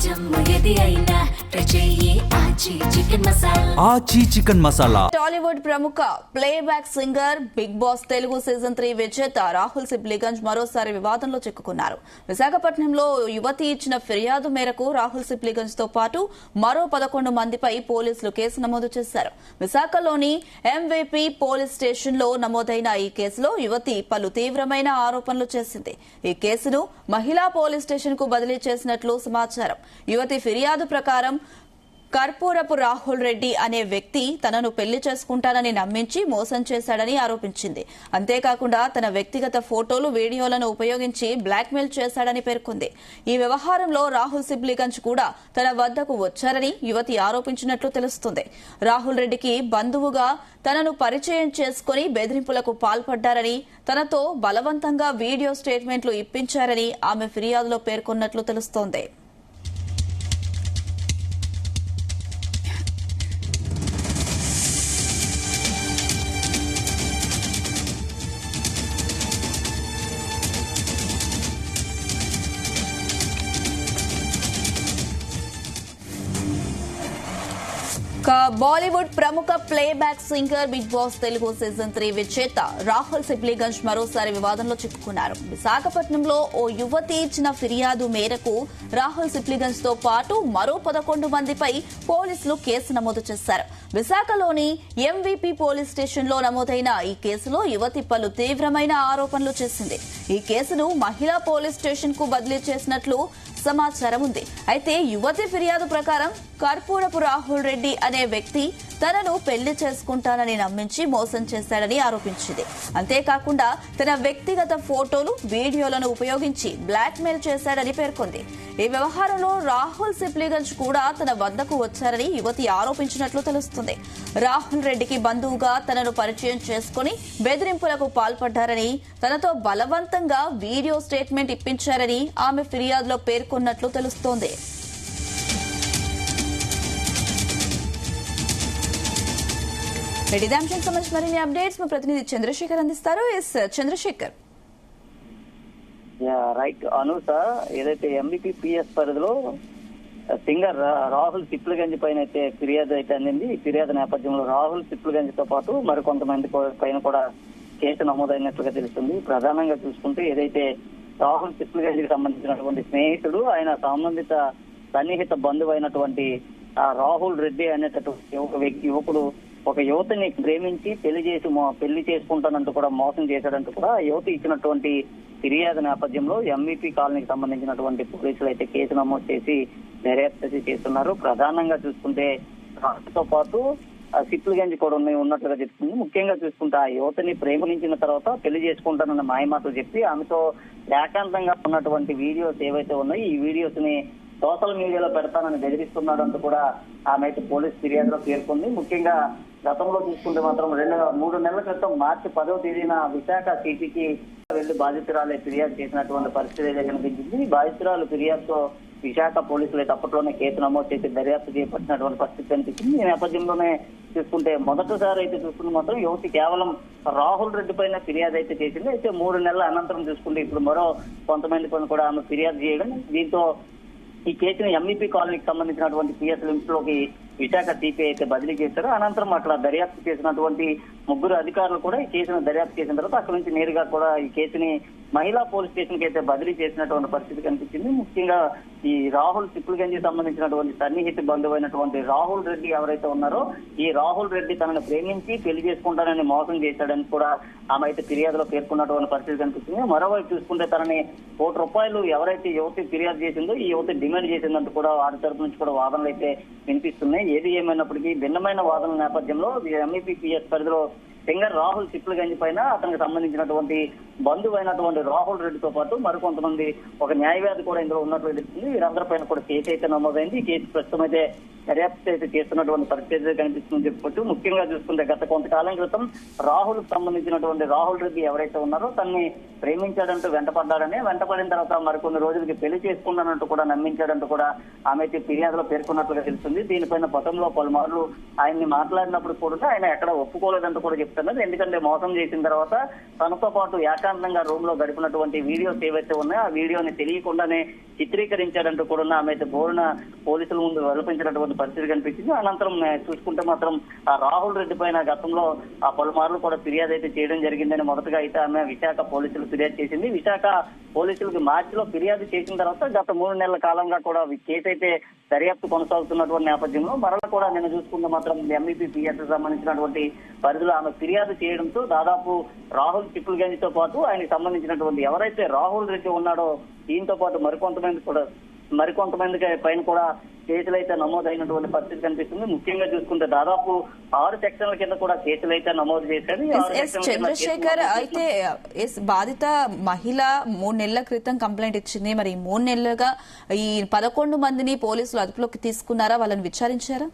ఆచి చికెన్ మసాలా. టాలీవుడ్ ప్రముఖ playback singer big boss Telugu season 3 విజేత రాహుల్ సిబ్లీగంజ్ మరోసారి వివాదంలో చిక్కుకున్నారు. విశాఖపట్నంలో యువతి ఇచ్చిన ఫిర్యాదు మేరకు రాహుల్ సిబ్లీగంజ్ తో పాటు మరో 11 మందిపై పోలీసులు కేసు నమోదు చేశారు. విశాఖలోని ఎంవీపీ పోలీస్ స్టేషన్ లో నమోదైన ఈ కేసులో యువతి పలు తీవ్రమైన ఆరోపణలు చేసింది. ఈ కేసును మహిళా పోలీస్ స్టేషన్ కు బదిలీ చేసినట్లు సమాచారం. యువతి ఫిర్యాదు ప్రకారం కర్పూరపు రాహుల్ రెడ్డి అనే వ్యక్తి తనను పెళ్లి చేసుకుంటానని నమ్మించి మోసం చేశాడని ఆరోపించింది. అంతేకాకుండా తన వ్యక్తిగత ఫోటోలు, వీడియోలను ఉపయోగించి బ్లాక్మెయిల్ చేశాడని పేర్కొంది. ఈ వ్యవహారంలో రాహుల్ సిబ్లీగంజ్ కూడా తన వద్దకు వచ్చారని యువతి ఆరోపించినట్లు తెలుస్తుంది. రాహుల్ రెడ్డికి బంధువుగా తనను పరిచయం చేసుకుని బెదిరింపులకు పాల్పడ్డారని, తనతో బలవంతంగా వీడియో స్టేట్మెంట్లు ఇప్పించారని ఆమె ఫిర్యాదులో పేర్కొన్నట్లు తెలుస్తోంది. బాలీవుడ్ ప్రముఖ playback singer big boss Telugu season 3 విజేత రాహుల్ సిబ్లీగంజ్ మరోసారి వివాదంలో చిక్కుకున్నారు. విశాఖపట్నంలో ఓ యువతి ఇచ్చిన ఫిర్యాదు మేరకు రాహుల్ సిబ్లీగంజ్ తో పాటు మరో 11 మందిపై పోలీసులు కేసు నమోదు చేశారు. విశాఖలోని ఎంవీపీ పోలీస్ స్టేషన్ లో నమోదైన ఈ కేసులో యువతి పలు తీవ్రమైన ఆరోపణలు చేసింది. ఈ కేసును మహిళా పోలీస్ స్టేషన్ కు బదిలీ చేసినట్లు సమాచారం ఉంది. అయితే యువతి ఫిర్యాదు ప్రకారం కర్పూరపు రాహుల్ రెడ్డి అనే వ్యక్తి తనను పెళ్లి చేసుకుంటానని నమ్మించి మోసం చేశాడని ఆరోపించింది. అంతేకాకుండా తన వ్యక్తిగత ఫోటోలు, వీడియోలను ఉపయోగించి బ్లాక్మెయిల్ చేశాడని పేర్కొంది. ఈ వ్యవహారంలో రాహుల్ సిబ్లీగంజ్ కూడా తన వద్దకు వచ్చారని యువతి ఆరోపించినట్లు తెలుస్తుంది. రాహుల్ రెడ్డికి బంధువుగా తనను పరిచయం చేసుకుని బెదిరింపులకు పాల్పడ్డారని, తనతో బలవంతంగా వీడియో స్టేట్మెంట్ ఇప్పించారని ఆమె ఫిర్యాదులో పేర్కొన్నట్లు తెలుస్తోంది. ఇదే అంశానికి సంబంధించి మరిన్ని అప్డేట్స్ మా ప్రతినిధి చంద్రశేఖర్ అందిస్తారు. ఎస్ చంద్రశేఖర్. రైట్ అనూస, ఏదైతే ఎంబీపీ పిఎస్ పరిధిలో సింగర్ రాహుల్ సిప్లిగంజ్ పైన అయితే ఫిర్యాదు అయితే అందింది. ఈ ఫిర్యాదు నేపథ్యంలో రాహుల్ సిప్లిగంజ్ తో పాటు మరికొంతమంది పైన కూడా కేసు నమోదైనట్లుగా తెలుస్తుంది. ప్రధానంగా చూసుకుంటే ఏదైతే రాహుల్ సిప్లిగంజ్ కి సంబంధించినటువంటి స్నేహితుడు, ఆయన సంబంధిత సన్నిహిత బంధువు అయినటువంటి రాహుల్ రెడ్డి అనేటటువంటి యువకుడు ఒక యువతిని ప్రేమించి పెళ్లి చేసుకుంటానంటూ కూడా మోసం చేశాడంటూ కూడా యువతి ఇచ్చినటువంటి ఫిర్యాదు నేపథ్యంలో ఎంవీపీ కాలనీకి సంబంధించినటువంటి పోలీసులు అయితే కేసు నమోదు చేసి దర్యాప్తు చేస్తున్నారు. ప్రధానంగా చూసుకుంటే రాష్ట్రంతో పాటు సిప్లిగంజ్ కూడా ఉన్నట్లుగా చెప్తుంది. ముఖ్యంగా చూసుకుంటే ఆ యువతిని ప్రేమించిన తర్వాత పెళ్లి చేసుకుంటానన్న మాయమాటలు చెప్పి ఆమెతో ఏకాంతంగా ఉన్నటువంటి వీడియోస్ ఏవైతే ఉన్నాయో ఈ వీడియోస్ ని సోషల్ మీడియాలో పెడతానని బెదిరిస్తున్నాడు అంటూ కూడా ఆమె అయితే పోలీస్ ఫిర్యాదులో పేర్కొంది. ముఖ్యంగా గతంలో చూసుకుంటే మాత్రం 3 నెలల క్రితం మార్చి 10వ తేదీన విశాఖ సిటీకి వెళ్లి బాధితురాలే ఫిర్యాదు చేసినటువంటి పరిస్థితి అయితే కనిపించింది. బాధితురాలు ఫిర్యాదుతో విశాఖ పోలీసులు అయితే అప్పట్లోనే కేసు నమోదు చేసి దర్యాప్తు చేపట్టినటువంటి పరిస్థితి కనిపించింది. ఈ నేపథ్యంలోనే చూసుకుంటే మొదటిసారి అయితే చూసుకుంటే మాత్రం యువతి కేవలం రాహుల్ రెడ్డి పైన ఫిర్యాదు అయితే చేసింది. అయితే 3 నెలల అనంతరం చూసుకుంటే ఇప్పుడు మరో కొంతమంది పైన కూడా ఆమె ఫిర్యాదు చేయడం, దీంతో ఈ కేసును ఎంఈపీ కాలనీకి సంబంధించినటువంటి పిఎస్ లిమిట్స్ లోకి విశాఖ సిపి అయితే బదిలీ చేశారు. అనంతరం అక్కడ దర్యాప్తు చేసినటువంటి 3 అధికారులు కూడా ఈ కేసును దర్యాప్తు చేసిన తర్వాత అక్కడి నుంచి నేరుగా కూడా ఈ కేసుని మహిళా పోలీస్ స్టేషన్ కి అయితే బదిలీ చేసినటువంటి పరిస్థితి కనిపించింది. ముఖ్యంగా ఈ రాహుల్ సిప్లిగంజ్ సంబంధించినటువంటి సన్నిహిత బంధువైనటువంటి రాహుల్ రెడ్డి ఎవరైతే ఉన్నారో ఈ రాహుల్ రెడ్డి తనను ప్రేమించి పెళ్లి చేసుకుంటానని మోసం చేశాడని కూడా ఆమె అయితే ఫిర్యాదులో పేర్కొన్నటువంటి పరిస్థితి కనిపిస్తుంది. మరోవైపు చూసుకుంటే తనని ₹1 ఎవరైతే యువతి ఫిర్యాదు చేసిందో ఈ యువతి డిమాండ్ చేసిందంటూ కూడా వారి తరపు నుంచి కూడా వాదనలు అయితే వినిపిస్తున్నాయి. ఏది ఏమైనప్పటికీ భిన్నమైన వాదనల నేపథ్యంలో ఎంఈపీ పిఎస్ పరిధిలో సింగర్ రాహుల్ సిప్లిగంజ్ పైన అతనికి సంబంధించినటువంటి బంధువు అయినటువంటి రాహుల్ రెడ్డితో పాటు మరికొంతమంది ఒక న్యాయవాది కూడా ఇందులో ఉన్నట్లు తెలుస్తుంది. వీరందరిపైన కూడా కేసు అయితే నమోదైంది. ఈ కేసు ప్రస్తుతం అయితే దర్యాప్తు అయితే చేస్తున్నటువంటి పరిస్థితి కనిపిస్తుందని చెప్పుకోవచ్చు. ముఖ్యంగా చూసుకుంటే గత కొంతకాలం క్రితం రాహుల్ సంబంధించినటువంటి రాహుల్ రెడ్డి ఎవరైతే ఉన్నారో తనని ప్రేమించాడంటూ వెంటపడ్డాడని, వెంటపడిన తర్వాత మరికొన్ని రోజులకి పెళ్లి చేసుకున్నానంటూ కూడా నమ్మించాడంటూ కూడా ఆమె అయితే ఫిర్యాదులో పేర్కొన్నట్లుగా తెలుస్తుంది. దీనిపైన గతంలో పలుమార్లు ఆయన్ని మాట్లాడినప్పుడు కూడా ఆయన ఎక్కడ ఒప్పుకోలేదంటూ కూడా చెప్తున్నారు. ఎందుకంటే మోసం చేసిన తర్వాత తనతో పాటు ఏకాంతంగా రూమ్ లో గడిపినటువంటి వీడియోస్ ఏవైతే ఉన్నాయో ఆ వీడియోని తెలియకుండానే చిత్రీకరించాడంటూ కూడా ఆమె అయితే బోరున పోలీసుల ముందు వెలుపించినటువంటి పరిస్థితి కనిపించింది. అనంతరం చూసుకుంటే మాత్రం ఆ రాహుల్ రెడ్డి పైన గతంలో ఆ పలుమార్లు కూడా ఫిర్యాదు అయితే చేయడం జరిగిందని మొదటగా అయితే ఆమె విశాఖ పోలీసులు ఫిర్యాదు చేసింది. విశాఖ పోలీసులకు మార్చిలో ఫిర్యాదు చేసిన తర్వాత గత 3 నెలల కాలంగా కూడా కేసు అయితే దర్యాప్తు కొనసాగుతున్నటువంటి నేపథ్యంలో మరలా కూడా నేను చూసుకుంటే మాత్రం MVPPS సంబంధించినటువంటి పరిధిలో ఆమె ఫిర్యాదు చేయడంతో దాదాపు రాహుల్ చిప్పుల్గంజ్ తో పాటు ఆయనకు సంబంధించినటువంటి ఎవరైతే రాహుల్ రెడ్డి ఉన్నాడో దీంతో పాటు మరికొంతమంది పైన కూడా కేసులు అయితే నమోదైనటువంటి పరిస్థితి కనిపిస్తుంది. ముఖ్యంగా చూసుకుంటే దాదాపు 6 సెక్షన్ల కింద కూడా కేసులు అయితే నమోదు చేశారు. చంద్రశేఖర్ అయితే బాధిత మహిళ 3 నెలల క్రితం కంప్లైంట్ ఇచ్చింది. మరి 3 నెలలుగా ఈ 11 మందిని పోలీసులు అదుపులోకి తీసుకున్నారా? వాళ్ళని విచారించారా?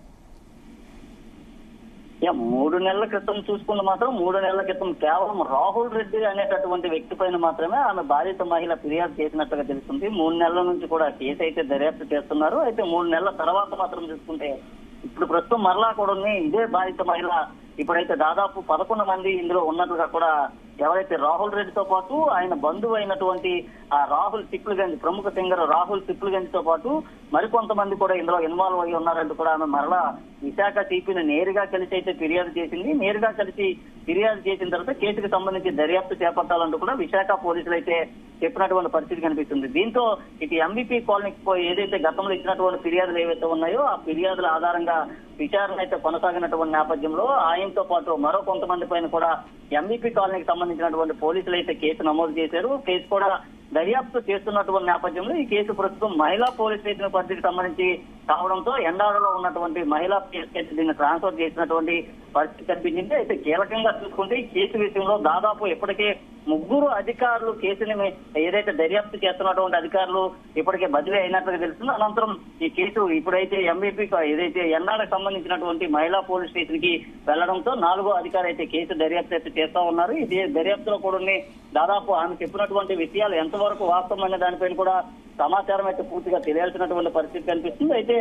3 నెలల క్రితం చూసుకుంటే మాత్రం 3 నెలల క్రితం కేవలం రాహుల్ రెడ్డి అనేటటువంటి వ్యక్తి పైన మాత్రమే ఆమె బాధిత మహిళ ఫిర్యాదు చేసినట్టుగా తెలుస్తుంది. 3 నెలల నుంచి కూడా కేసు అయితే దర్యాప్తు చేస్తున్నారు. అయితే 3 నెలల తర్వాత మాత్రం చూసుకుంటే ఇప్పుడు ప్రస్తుతం మరలా కూడా ఇదే బాధిత మహిళ ఇప్పుడైతే దాదాపు 11 మంది ఇందులో ఉన్నట్లుగా కూడా ఎవరైతే రాహుల్ రెడ్డితో పాటు ఆయన బంధువు అయినటువంటి ఆ రాహుల్ చిప్పుల్గంజ్ ప్రముఖ సింగర్ రాహుల్ చిప్పుల్గంజ్ తో పాటు మరికొంతమంది కూడా ఇందులో ఇన్వాల్వ్ అయ్యి ఉన్నారంటూ కూడా ఆమె మరలా విశాఖ సిపిని నేరుగా కలిసి అయితే ఫిర్యాదు చేసింది. నేరుగా కలిసి ఫిర్యాదు చేసిన తర్వాత కేసుకు సంబంధించి దర్యాప్తు చేపట్టాలంటూ కూడా విశాఖ పోలీసులు అయితే చెప్పినటువంటి పరిస్థితి కనిపిస్తుంది. దీంతో ఇటు MVP కాలనీకి ఏదైతే గతంలో ఇచ్చినటువంటి ఫిర్యాదులు ఏవైతే ఉన్నాయో ఆ ఫిర్యాదుల ఆధారంగా విచారణ అయితే కొనసాగినటువంటి నేపథ్యంలో ఆయనతో పాటు మరో కొంతమంది పైన కూడా MVP కాలనీకి సంబంధించినటువంటి పోలీసులు అయితే కేసు నమోదు చేశారు. కేసు కూడా దర్యాప్తు చేస్తున్నటువంటి నేపథ్యంలో ఈ కేసు ప్రస్తుతం మహిళా పోలీస్ స్టేషన్ పరిధికి సంబంధించి కావడంతో ఎండాడలో ఉన్నటువంటి మహిళా కేసు దీన్ని ట్రాన్స్ఫర్ చేసినటువంటి పరిస్థితి కనిపించింది. అయితే కీలకంగా చూసుకుంటే ఈ కేసు విషయంలో దాదాపు ఇప్పటికే 3 అధికారులు కేసుని ఏదైతే దర్యాప్తు చేస్తున్నటువంటి అధికారులు ఇప్పటికే బదిలీ అయినట్లుగా తెలుస్తుంది. అనంతరం ఈ కేసు ఇప్పుడైతే MVP ఏదైతే ఎండాడకు సంబంధించినటువంటి మహిళా పోలీస్ స్టేషన్ కి వెళ్లడంతో 4వ అధికారి అయితే కేసు దర్యాప్తు అయితే చేస్తా ఉన్నారు. ఈ దర్యాప్తులో కూడా దాదాపు ఆమె చెప్పినటువంటి విషయాలు ఎంతవరకు వాస్తవం అనే దానిపైన కూడా సమాచారం అయితే పూర్తిగా తెలియాల్సినటువంటి పరిస్థితి కనిపిస్తుంది. అయితే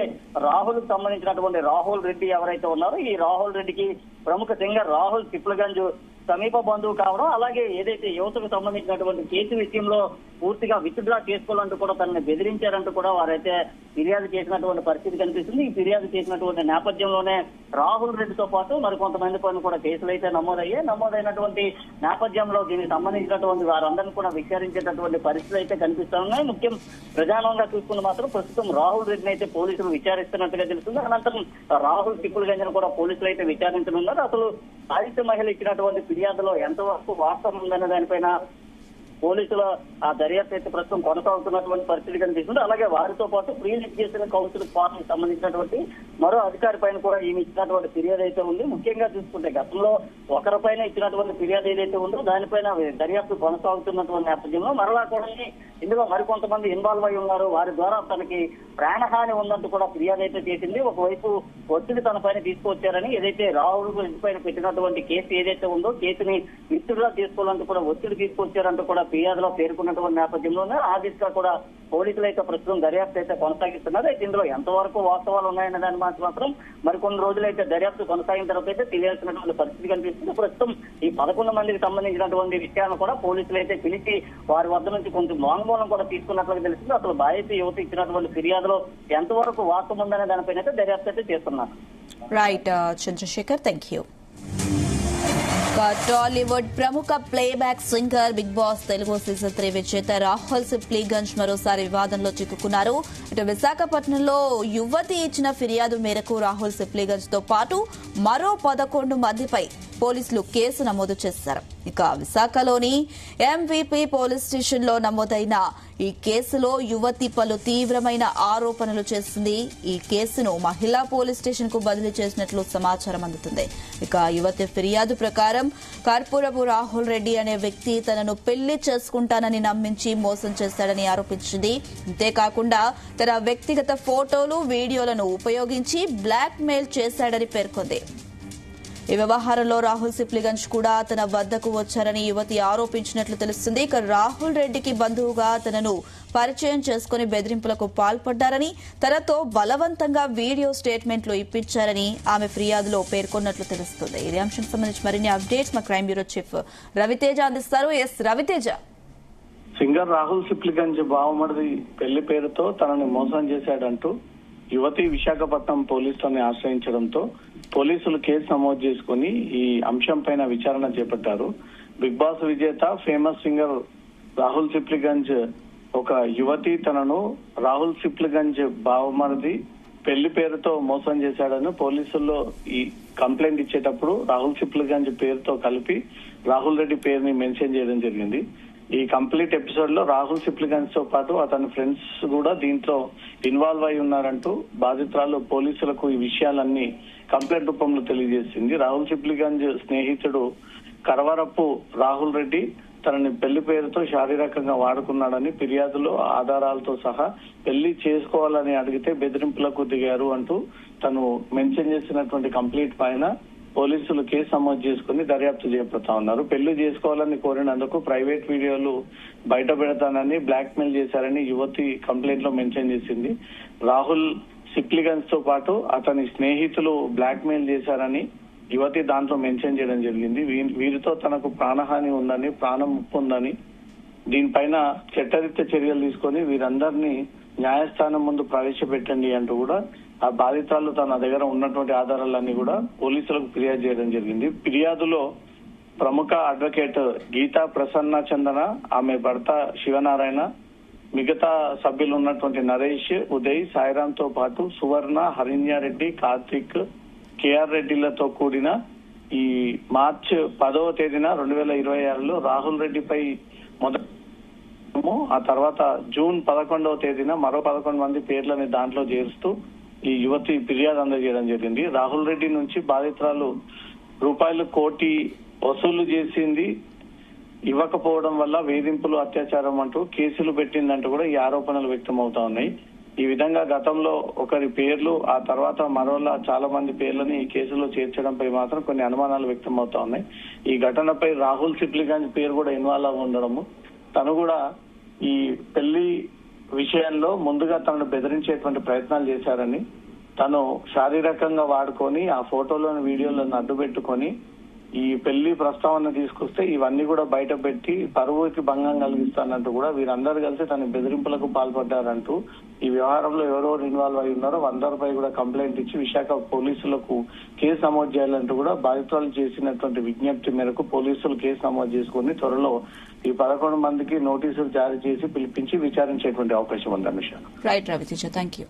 రాహుల్ కు సంబంధించినటువంటి రాహుల్ రెడ్డి ఎవరైతే ఉన్నారో ఈ రాహుల్ రెడ్డికి ప్రముఖ సింగర్ రాహుల్ చిప్పుల్గంజ్ సమీప బంధువు కావడం, అలాగే ఏదైతే యువతకు సంబంధించినటువంటి కేసు విషయంలో పూర్తిగా విత్డ్రా చేసుకోవాలంటూ కూడా తనని బెదిరించారంటూ కూడా వారైతే ఫిర్యాదు చేసినటువంటి పరిస్థితి కనిపిస్తుంది. ఈ ఫిర్యాదు చేసినటువంటి నేపథ్యంలోనే రాహుల్ రెడ్డితో పాటు మరికొంతమంది పైన కూడా కేసులు అయితే నమోదైనటువంటి నేపథ్యంలో దీనికి సంబంధించినటువంటి వారందరినీ కూడా విచారించేటటువంటి పరిస్థితులు అయితే కనిపిస్తా ఉన్నాయి. ముఖ్యం ప్రధానంగా చూసుకుని మాత్రం ప్రస్తుతం రాహుల్ రెడ్డిని అయితే పోలీసులు విచారిస్తున్నట్టుగా తెలుస్తుంది. అనంతరం రాహుల్ చిప్పుల్గంజ్ను కూడా పోలీసులు అయితే విచారించనున్నారు. అసలు బాధిత మహిళ ఇచ్చినటువంటి ఫిర్యాదులో ఎంతవరకు వాస్తవం ఉందనే దానిపైన పోలీసుల ఆ దర్యాప్తు అయితే ప్రస్తుతం కొనసాగుతున్నటువంటి పరిస్థితి కనిపిస్తుంది. అలాగే వారితో పాటు ప్రీ లిటిగేషన్ కౌన్సిల్ ఫార్మ్ కి సంబంధించినటువంటి మరో అధికారి పైన కూడా ఈమె ఇచ్చినటువంటి ఫిర్యాదు అయితే ఉంది. ముఖ్యంగా చూసుకుంటే గతంలో ఒకరిపైన ఇచ్చినటువంటి ఫిర్యాదు ఏదైతే ఉందో దానిపైన దర్యాప్తు కొనసాగుతున్నటువంటి నేపథ్యంలో మరలా కూడా ఇందులో మరికొంతమంది ఇన్వాల్వ్ అయి ఉన్నారు. వారి ద్వారా తనకి ప్రాణహాని ఉందంటూ కూడా ఫిర్యాదు అయితే చేసింది. ఒకవైపు ఒత్తిడి తన పైన తీసుకొచ్చారని ఏదైతే రాహుల్ పైన పెట్టినటువంటి కేసు ఏదైతే ఉందో కేసుని విత్డ్రా చేసుకోవాలంటూ కూడా ఒత్తిడి తీసుకొచ్చారంటూ కూడా ఫిర్యాదులో పేర్కొన్నటువంటి నేపథ్యంలోనే ఆ దిశగా కూడా పోలీసులు అయితే ప్రస్తుతం దర్యాప్తు అయితే కొనసాగిస్తున్నారు. అయితే ఇందులో ఎంతవరకు వాస్తవాలు ఉన్నాయనే దాని మాత్రం మరికొన్ని రోజులైతే దర్యాప్తు కొనసాగిన తర్వాత అయితే తెలియాల్సినటువంటి పరిస్థితి కనిపిస్తుంది. ప్రస్తుతం ఈ 11 మందికి సంబంధించినటువంటి విషయాలను కూడా పోలీసులు అయితే పిలిచి వారి వద్ద నుంచి కొంచెం వాంగ్మూలం కూడా తీసుకున్నట్లుగా తెలుస్తుంది. అసలు బాధిత యువత ఇచ్చినటువంటి ఫిర్యాదులో ఎంతవరకు వాస్తవం ఉందనే దానిపైన అయితే దర్యాప్తు అయితే చేస్తున్నారు. Right Chandrashekar, thank you. Tollywood ప్రముఖ playback singer big boss Telugu season 3 విజేత రాహుల్ సిప్లీగంజ్ మరోసారి వివాదంలో చిక్కుకున్నారు. ఇటు విశాఖపట్నంలో యువతి ఇచ్చిన ఫిర్యాదు మేరకు రాహుల్ సిప్లీగంజ్ తో పాటు మరో 11 మందిపై పోలీసులు కేసు నమోదు చేశారు. ఇక విశాఖలోని MVP పోలీస్ స్టేషన్ లో నమోదైన ఈ కేసులో యువతి పలు తీవ్రమైన ఆరోపణలు చేసింది. ఈ కేసును మహిళా పోలీస్ స్టేషన్ కు బదిలీ చేసినట్లు సమాచారం అందుతుంది. ఇక యువతి ఫిర్యాదు ప్రకారం కర్పూరపు రాహుల్ రెడ్డి అనే వ్యక్తి తనను పెళ్లి చేసుకుంటానని నమ్మించి మోసం చేశాడని ఆరోపించింది. అంతేకాకుండా తన వ్యక్తిగత ఫోటోలు వీడియోలను ఉపయోగించి బ్లాక్ మెయిల్ చేశాడని పేర్కొంది. ఈ వ్యవహారంలో రాహుల్ సిప్లిగంజ్ కూడా తన వద్దకు వచ్చారని యువతి ఆరోపించినట్లు తెలుస్తుంది. ఇక రాహుల్ రెడ్డికి బంధువుగా తనను పరిచయం చేసుకుని బెదిరింపులకు పాల్పడ్డారని, తనతో బలవంతంగా వీడియో స్టేట్మెంట్లు ఇప్పించారని ఆమె ఫిర్యాదులో పేర్కొన్నట్లు తెలుస్తుంది. ఈ అంశం సంబంధించి మరిన్ని అప్డేట్స్ మా క్రైమ్ బ్యూరో చీఫ్ రవితేజ అందిస్తారు. ఎస్ రవితేజ. సింగర్ రాహుల్ సిప్లిగంజ్ బావమరిది పెళ్లి పేరుతో తనని మోసం చేశాడంటూ యువతి విశాఖపట్నం పోలీసులను ఆశ్రయించడంతో పోలీసులు కేసు నమోదు చేసుకుని ఈ అంశం పైన విచారణ చేపట్టారు. బిగ్ బాస్ విజేత ఫేమస్ సింగర్ రాహుల్ సిప్లిగంజ్ ఒక యువతి తనను రాహుల్ సిప్లిగంజ్ బావమరిది పెళ్లి పేరుతో మోసం చేశాడని పోలీసుల్లో ఈ కంప్లైంట్ ఇచ్చేటప్పుడు రాహుల్ సిప్లిగంజ్ పేరుతో కలిపి రాహుల్ రెడ్డి పేరుని మెన్షన్ చేయడం జరిగింది. ఈ కంప్లీట్ ఎపిసోడ్ లో రాహుల్ సిప్లిగంజ్ తో పాటు అతని ఫ్రెండ్స్ కూడా దీంట్లో ఇన్వాల్వ్ అయి ఉన్నారంటూ బాధితురాలు పోలీసులకు ఈ విషయాలన్నీ కంప్లైంట్ రూపంలో తెలియజేసింది. రాహుల్ సిప్లిగంజ్ స్నేహితుడు కరవరపు రాహుల్ రెడ్డి తనని పెళ్లి పేరుతో శారీరకంగా వాడుకున్నాడని ఫిర్యాదులో ఆధారాలతో సహా పెళ్లి చేసుకోవాలని అడిగితే బెదిరింపులకు దిగారు అంటూ తను మెన్షన్ చేసినటువంటి కంప్లీట్ పైన పోలీసులు కేసు నమోదు చేసుకుని దర్యాప్తు చేపడతా ఉన్నారు. పెళ్లి చేసుకోవాలని కోరినందుకు ప్రైవేట్ వీడియోలు బయట పెడతానని బ్లాక్ మెయిల్ చేశారని యువతి కంప్లైంట్ లో మెన్షన్ చేసింది. రాహుల్ సిప్లిగంజ్ తో పాటు అతని స్నేహితులు బ్లాక్ మెయిల్ చేశారని యువతి దాంట్లో మెన్షన్ చేయడం జరిగింది. వీరితో తనకు ప్రాణహాని ఉందని, ప్రాణం ముప్పు ఉందని, దీనిపైన చట్టరీత్యా చర్యలు తీసుకొని వీరందరినీ న్యాయస్థానం ముందు ప్రవేశపెట్టండి అంటూ కూడా ఆ బాధితులు తన దగ్గర ఉన్నటువంటి ఆధారాలన్నీ కూడా పోలీసులకు ఫిర్యాదు చేయడం జరిగింది. ఫిర్యాదులో ప్రముఖ అడ్వకేట్ గీతా ప్రసన్న చందన, ఆమె భర్త శివనారాయణ, మిగతా సభ్యులు ఉన్నటువంటి నరేష్, ఉదయ్, సాయిరామ్ తో పాటు సువర్ణ, హరిణ్యారెడ్డి, కార్తిక్, కేఆర్ రెడ్డిలతో కూడిన ఈ మార్చి 10వ తేదీన 2026లో రాహుల్ రెడ్డిపై ఆ తర్వాత జూన్ 11వ తేదీన మరో 11 మంది పేర్లని దాంట్లో చేరుస్తూ ఈ యువతి ఫిర్యాదు అందజేయడం జరిగింది. రాహుల్ రెడ్డి నుంచి బాధితురాలు రూపాయలు 1 కోటి వసూలు చేసింది, ఇవ్వకపోవడం వల్ల వేధింపులు, అత్యాచారం అంటూ కేసులు పెట్టిందంటూ కూడా ఈ ఆరోపణలు వ్యక్తం అవుతా ఉన్నాయి. ఈ విధంగా గతంలో ఒకరి పేర్లు, ఆ తర్వాత మరోలా చాలా మంది పేర్లని ఈ కేసులో చేర్చడంపై మాత్రం కొన్ని అనుమానాలు వ్యక్తం అవుతా ఉన్నాయి. ఈ ఘటనపై రాహుల్ సిప్లిగంజ్ పేరు కూడా ఇన్వాల్వ్ అయి ఉండడము, తను కూడా ఈ పెళ్లి విషయంలో ముందుగా తనను బెదిరించేటువంటి ప్రయత్నాలు చేశారని, తను శారీరకంగా వాడుకొని ఆ ఫోటోలను, వీడియోలను అడ్డుపెట్టుకొని ఈ పెళ్లి ప్రస్తావన తీసుకొస్తే ఇవన్నీ కూడా బయట పెట్టి పరువుకి భంగం కలిగిస్తానంటూ కూడా వీరందరూ కలిసి తన బెదిరింపులకు పాల్పడ్డారంటూ ఈ వ్యవహారంలో ఎవరెవరు ఇన్వాల్వ్ అయి ఉన్నారో అందరిపై కూడా కంప్లైంట్ ఇచ్చి విశాఖ పోలీసులకు కేసు నమోదు చేయాలంటూ కూడా బాధితులు చేసినటువంటి విజ్ఞప్తి మేరకు పోలీసులు కేసు నమోదు చేసుకుని త్వరలో ఈ 11 మందికి నోటీసులు జారీ చేసి పిలిపించి విచారించేటువంటి అవకాశం ఉంది. Right Raviteja, thank you.